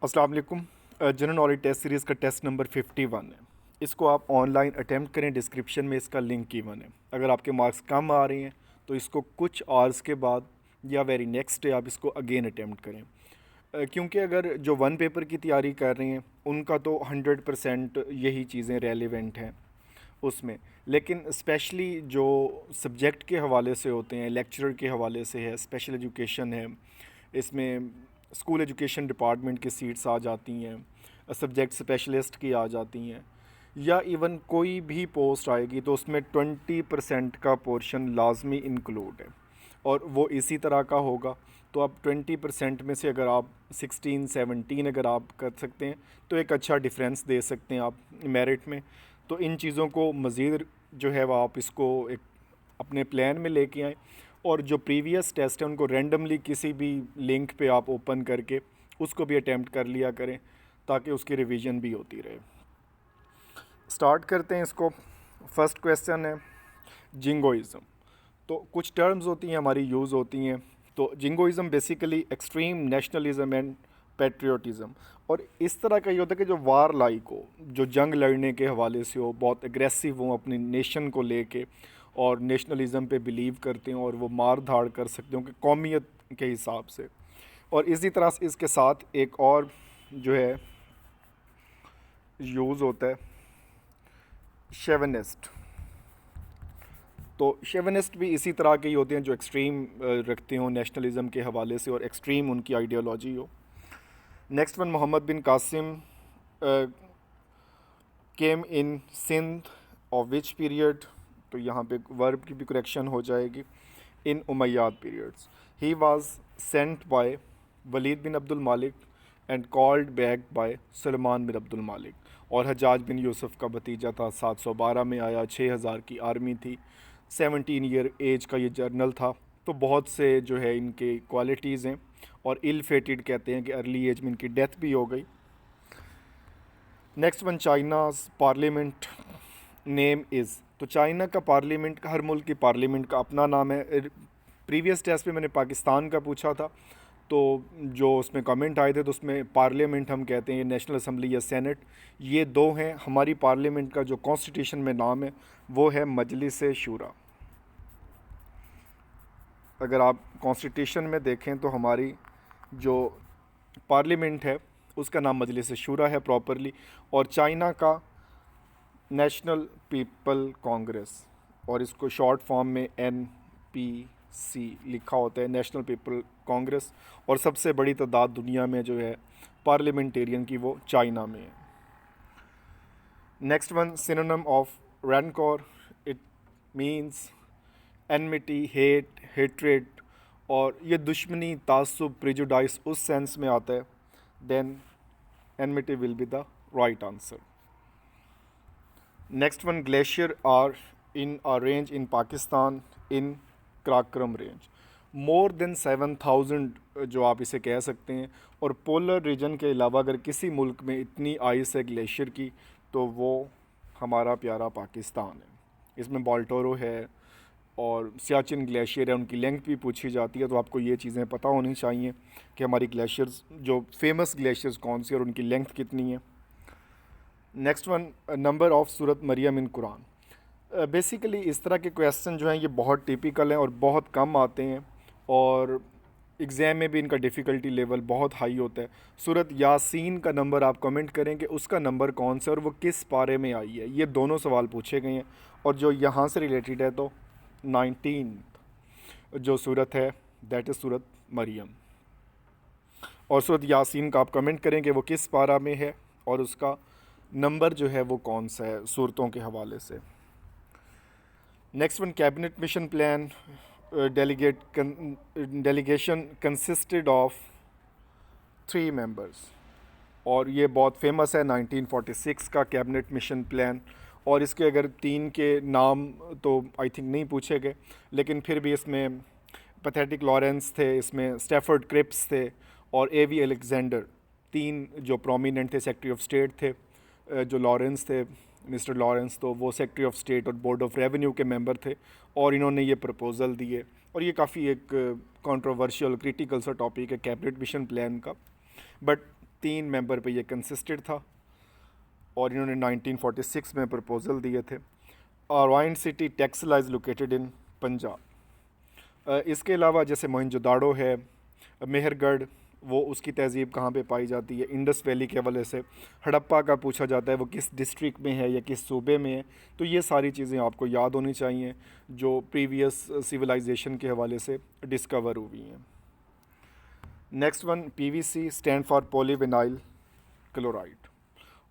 अस्सलाम वालेकुम। General knowledge test series का टेस्ट नंबर 51 है। इसको आप ऑनलाइन अटैम्प्ट करें, डिस्क्रिप्शन में इसका लिंक गिवन है। अगर आपके मार्क्स कम आ रहे हैं तो इसको कुछ आवर्स के बाद या वेरी नेक्स्ट डे आप इसको अगेन अटैम्प्ट करें। क्योंकि अगर जो वन पेपर की तैयारी कर रहे हैं उनका तो 100% यही चीज़ें रेलिवेंट हैं उसमें, लेकिन स्पेशली जो सब्जेक्ट के हवाले से होते हैं, लेक्चरर के हवाले से है, स्पेशल एजुकेशन है, इसमें स्कूल एजुकेशन डिपार्टमेंट की सीट्स आ जाती हैं, सब्जेक्ट स्पेशलिस्ट की आ जाती हैं, या इवन कोई भी पोस्ट आएगी तो उसमें 20% का पोर्शन लाजमी इंक्लूड है और वो इसी तरह का होगा। तो आप 20% में से अगर आप 16-17 अगर आप कर सकते हैं तो एक अच्छा डिफरेंस दे सकते हैं आप मेरिट में। तो इन चीज़ों को मज़ीद जो है वह आप इसको एक अपने प्लान में लेके आएँ, और जो प्रीवियस टेस्ट है उनको रैंडमली किसी भी लिंक पे आप ओपन करके उसको भी अटैम्प्ट कर लिया करें ताकि उसकी रिवीजन भी होती रहे। स्टार्ट करते हैं इसको। फर्स्ट क्वेश्चन है जिंगोइज़म। तो कुछ टर्म्स होती हैं हमारी यूज़ होती हैं। तो jingoism basically extreme nationalism and पेट्रियोटिज़म, और इस तरह का ये होता है कि जो वार लाइक हो, जो जंग लड़ने के हवाले से हो, बहुत एग्रेसिव हो अपनी नेशन को लेके और नेशनलिज्म पे बिलीव करते हो और वो मार धाड़ कर सकते हो कि कौमियत के हिसाब से। और इसी तरह से इसके साथ एक और जो है यूज़ होता है शेवनिस्ट। तो शेवनिस्ट भी इसी तरह के ही होते हैं जो एक्सट्रीम रखते हो नेशनलिज्म के हवाले से और एक्सट्रीम उनकी आइडियोलॉजी हो। Next one, Mohammad bin Qasim came in Sindh of which period. तो यहाँ पे वर्ब की भी करेक्शन हो जाएगी, in Umayyad periods. He was sent by Walid bin Abdul Malik and called back by Salman bin Abdul Malik. और हजाज बिन यूसुफ का भतीजा था, 712 में आया, 6000 की आर्मी थी, 17 ईयर एज का ये जर्नल था। तो बहुत से जो है इनके क्वालिटीज़ हैं, और इल फेटेड कहते हैं कि अर्ली एज में इनकी डेथ भी हो गई। Next one, China's parliament name is. तो चाइना का पार्लियामेंट का, हर मुल्क की पार्लियामेंट का अपना नाम है। प्रीवियस टेस्ट पे मैंने पाकिस्तान का पूछा था, तो जो उसमें कमेंट आए थे तो उसमें पार्लियामेंट हम कहते हैं, ये नेशनल असम्बली या सेनेट, ये दो हैं। हमारी पार्लियामेंट का जो कॉन्स्टिट्यूशन में नाम है वो है मजलिस शूरा। अगर आप कॉन्स्टिट्यूशन में देखें तो हमारी जो पार्लियामेंट है उसका नाम मजलिस शूरा है प्रॉपरली, और चाइना का नेशनल पीपल कांग्रेस, और इसको शॉर्ट फॉर्म में NPC लिखा होता है, नेशनल पीपल कांग्रेस। और सबसे बड़ी तादाद दुनिया में जो है पार्लियामेंटेरियन की वो चाइना में है। Next one, synonym of rancour, it means enmity, hate, hatred, और ये दुश्मनी, तासुब, प्रेजुडाइस उस सेंस में आता है। Then enmity will be the right answer. Next one, glacier are in a range in Pakistan in Karakoram range. More than 7000 जो आप इसे कह सकते हैं। और पोलर रीजन के अलावा अगर किसी मुल्क में इतनी आइस है ग्लेशियर की तो वो हमारा प्यारा पाकिस्तान है। इसमें बाल्टोरो है और सियाचिन ग्लेशियर है, उनकी लेंथ भी पूछी जाती है। तो आपको ये चीज़ें पता होनी चाहिए कि हमारी ग्लेशियर्स, जो फेमस ग्लेशियर्स कौन सी और उनकी लेंथ कितनी है। Next one, number of Surat Maryam in Quran. Basically इस तरह के क्वेश्चन जो हैं ये बहुत टिपिकल हैं और बहुत कम आते हैं, और एग्ज़ाम में भी इनका डिफ़िकल्टी लेवल बहुत हाई होता है। सूरत यासीन का नंबर आप कमेंट करें कि उसका नंबर कौन सा और वो किस पारे में आई है। ये दोनों सवाल पूछे गए हैं, और जो यहाँ से रिलेटेड है तो 19 जो सूरत है दैट इज़ सूरत मरियम। और सूरत यासीन का आप कमेंट करें कि वो किस पारा में है और उसका नंबर जो है वो कौन सा है सूरतों के हवाले से। Next one, cabinet mission plan delegation consisted of 3 members. और ये बहुत फेमस है 1946 का कैबिनेट मिशन प्लान। और इसके अगर 3 के नाम तो आई थिंक नहीं पूछे गए, लेकिन फिर भी इसमें पैथेटिक लॉरेंस थे, इसमें स्टैफर्ड क्रिप्स थे और A.V. अलेक्जेंडर, 3 जो प्रोमिनेंट थे सेक्रेटरी ऑफ स्टेट थे। जो लॉरेंस थे, मिस्टर लॉरेंस, तो वो सेक्रेटरी ऑफ स्टेट और बोर्ड ऑफ रेवेन्यू के मेंबर थे, और इन्होंने ये प्रपोज़ल दिए। और ये काफ़ी एक कंट्रोवर्शियल क्रिटिकल सा टॉपिक है कैबिनेट मिशन प्लान का, बट 3 मेंबर पे ये कंसिस्टेड था और इन्होंने 1946 में प्रपोज़ल दिए थे। Arain city textile is located इन पंजाब। इसके अलावा जैसे मोहनजोदाड़ो है, मेहरगढ़, वो उसकी तहज़ीब कहाँ पे पाई जाती है, इंडस वैली के हवाले से हड़प्पा का पूछा जाता है वो किस डिस्ट्रिक्ट में है या किस सूबे में है। तो ये सारी चीज़ें आपको याद होनी चाहिए जो प्रीवियस सिविलाइजेशन के हवाले से डिस्कवर हुई हैं। Next one, PVC stand for polyvinyl chloride,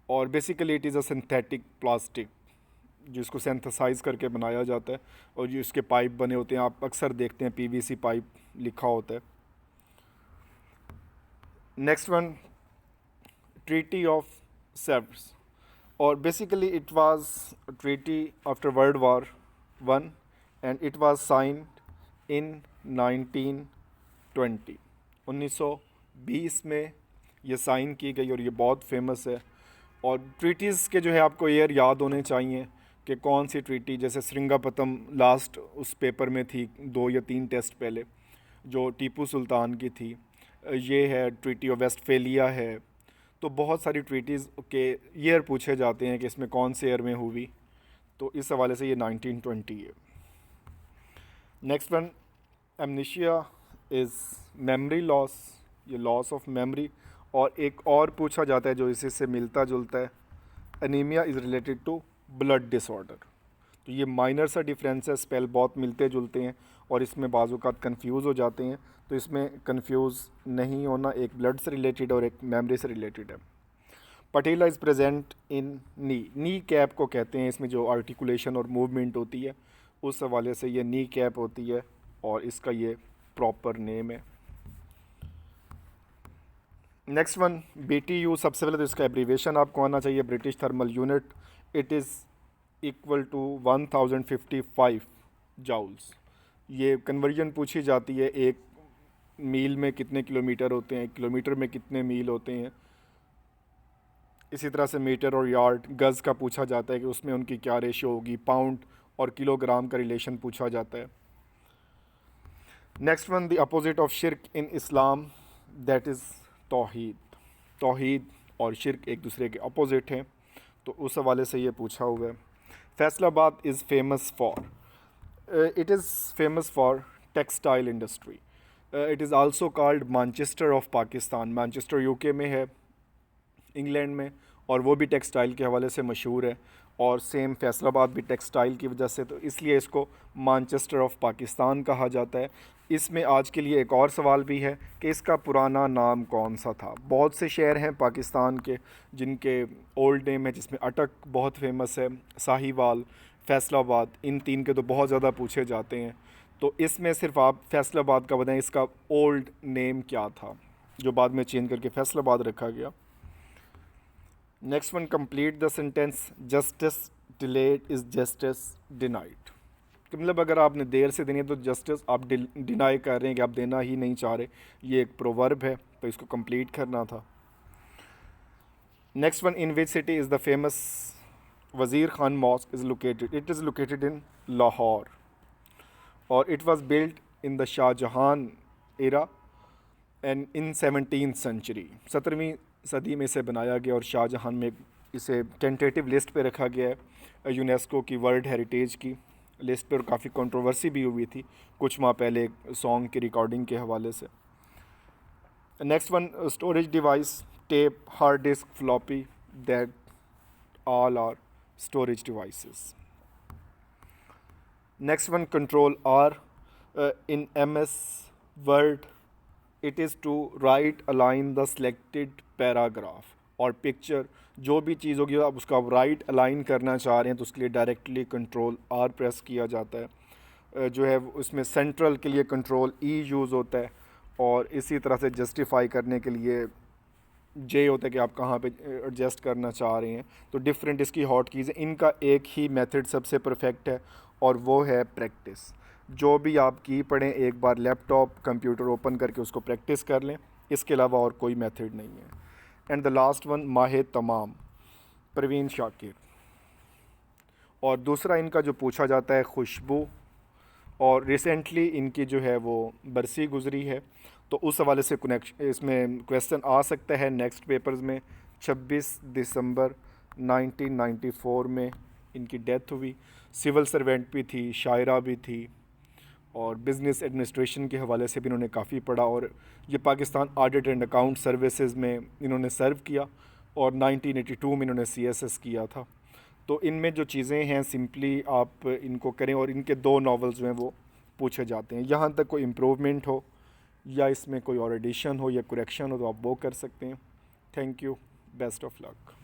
और basically it is a synthetic plastic जिसको सिंथेसाइज करके बनाया जाता है और जो इसके पाइप बने होते हैं, आप अक्सर देखते हैं पीवीसी पाइप लिखा होता है। नेक्स्ट वन, ट्रीटी ऑफ सेव्स, और basically it was treaty after world war one and it was signed in 1920, 1920 में ये साइन की गई और ये बहुत फेमस है। और ट्रीटीज़ के जो है आपको ईयर याद होने चाहिए कि कौन सी ट्रीटी, जैसे श्रिंगापतम लास्ट उस पेपर में थी 2 या 3 टेस्ट पहले, जो टीपू सुल्तान की थी। ये है ट्रीटी ऑफ वेस्टफेलिया है। तो बहुत सारी ट्रीटीज़ के ईयर पूछे जाते हैं कि इसमें कौन से ईयर में हुई, तो इस हवाले से ये 1920 है। Next one, amnesia is memory loss, ये लॉस ऑफ मेमोरी। और एक और पूछा जाता है जो इसी से मिलता जुलता है, anaemia is related to blood disorder. तो ये माइनर सा डिफरेंस है, स्पेल बहुत मिलते जुलते हैं और इसमें बाज़-औक़ात कन्फ्यूज़ हो जाते हैं, तो इसमें कन्फ्यूज़ नहीं होना, एक ब्लड से रिलेटेड और एक मेमोरी से रिलेटेड है। Patella is present in knee cap को कहते हैं, इसमें जो आर्टिकुलेशन और मूवमेंट होती है उस हवाले से ये नी कैप होती है और इसका ये प्रॉपर नेम है। नेक्स्ट वन, BTU, सबसे पहले तो इसका एब्रीवेशन आपको आना चाहिए, British thermal unit. It is equal to 1055 joules. ये कन्वर्जन पूछी जाती है, एक मील में कितने किलोमीटर होते हैं, 1 किलोमीटर में कितने मील होते हैं। इसी तरह से मीटर और यार्ड, गज़ का पूछा जाता है कि उसमें उनकी क्या रेशियो होगी, पाउंड और किलोग्राम का रिलेशन पूछा जाता है। Next one, the opposite of शिर्क इन इस्लाम, दैट इज़ तौहीद। तौहीद और शिर्क एक दूसरे के अपोजिट हैं, तो उस हवाले से ये पूछा हुआ है। Faisalabad is famous for, it is famous for textile industry. It is also called Manchester of Pakistan. Manchester UK में है, इंग्लैंड में, और वो भी टेक्सटाइल के हवाले से मशहूर है, और सेम फैसलाबाद भी टेक्सटाइल की वजह से, तो इसलिए इसको मैनचेस्टर ऑफ पाकिस्तान कहा जाता है। इसमें आज के लिए एक और सवाल भी है कि इसका पुराना नाम कौन सा था। बहुत से शहर हैं पाकिस्तान के जिनके ओल्ड नेम है, जिसमें अटक बहुत फेमस है, साहिवाल, फैसलाबाद, इन 3 के तो बहुत ज़्यादा पूछे जाते हैं। तो इसमें सिर्फ आप फैसलाबाद का बताएं इसका ओल्ड नेम क्या था, जो बाद में चेंज करके फैसलाबाद रखा गया। Next one, complete the sentence, justice delayed is justice denied. मतलब अगर आपने देर से देनी है तो जस्टिस आप डिनाई कर रहे हैं कि आप देना ही नहीं चाह रहे, ये एक प्रोवर्ब है, तो इसको कंप्लीट करना था। Next one, in which city is the famous Wazir Khan mosque is located. It is located in Lahore, और it was built in the Shahjahan era and in 17th century. 17वीं सदी में इसे बनाया गया और शाहजहान में इसे टेंटेटिव लिस्ट पे रखा गया है, यूनेस्को की वर्ल्ड हेरिटेज की लिस्ट पर। काफ़ी कंट्रोवर्सी भी हुई थी कुछ माह पहले सॉन्ग की रिकॉर्डिंग के हवाले से। Next one, storage device, tape, hard disk, floppy, that all are storage devices. Next one, control are in MS Word, it is to right align the selected paragraph और पिक्चर। जो भी चीज़ होगी आप उसका राइट अलाइन करना चाह रहे हैं तो उसके लिए डायरेक्टली कंट्रोल R प्रेस किया जाता है। जो है उसमें सेंट्रल के लिए कंट्रोल E यूज़ होता है, और इसी तरह से जस्टिफाई करने के लिए J होता है कि आप कहाँ पे एडजस्ट करना चाह रहे हैं। तो डिफरेंट इसकी हॉट कीज़ हैं, इनका एक ही मेथड सबसे परफेक्ट है और वो है प्रैक्टिस। जो भी आप की पढ़ें एक बार लैपटॉप कंप्यूटर ओपन करके उसको प्रैक्टिस कर लें, इसके अलावा और कोई मेथड नहीं है। एंड द लास्ट वन, माहे तमाम, परवीन शाकिर। और दूसरा इनका जो पूछा जाता है खुशबू, और रिसेंटली इनकी जो है वो बरसी गुज़री है, तो उस हवाले से कनेक्शन इसमें क्वेश्चन आ सकता है नेक्स्ट पेपर्स में। 26 दिसंबर 1994 में इनकी डेथ हुई। सिविल सर्वेंट भी थी, शायरा भी थी, और बिज़नेस एडमिनिस्ट्रेशन के हवाले से भी इन्होंने काफ़ी पढ़ा, और ये Pakistan audit and account services में इन्होंने सर्व किया, और 1982 में इन्होंने सीएसएस किया था। तो इनमें जो चीज़ें हैं सिंपली आप इनको करें, और इनके 2 नॉवेल्स में वो पूछे जाते हैं। यहाँ तक कोई इम्प्रूवमेंट हो या इसमें कोई और एडिशन हो या करेक्शन हो तो आप वो कर सकते हैं। Thank you, best of luck.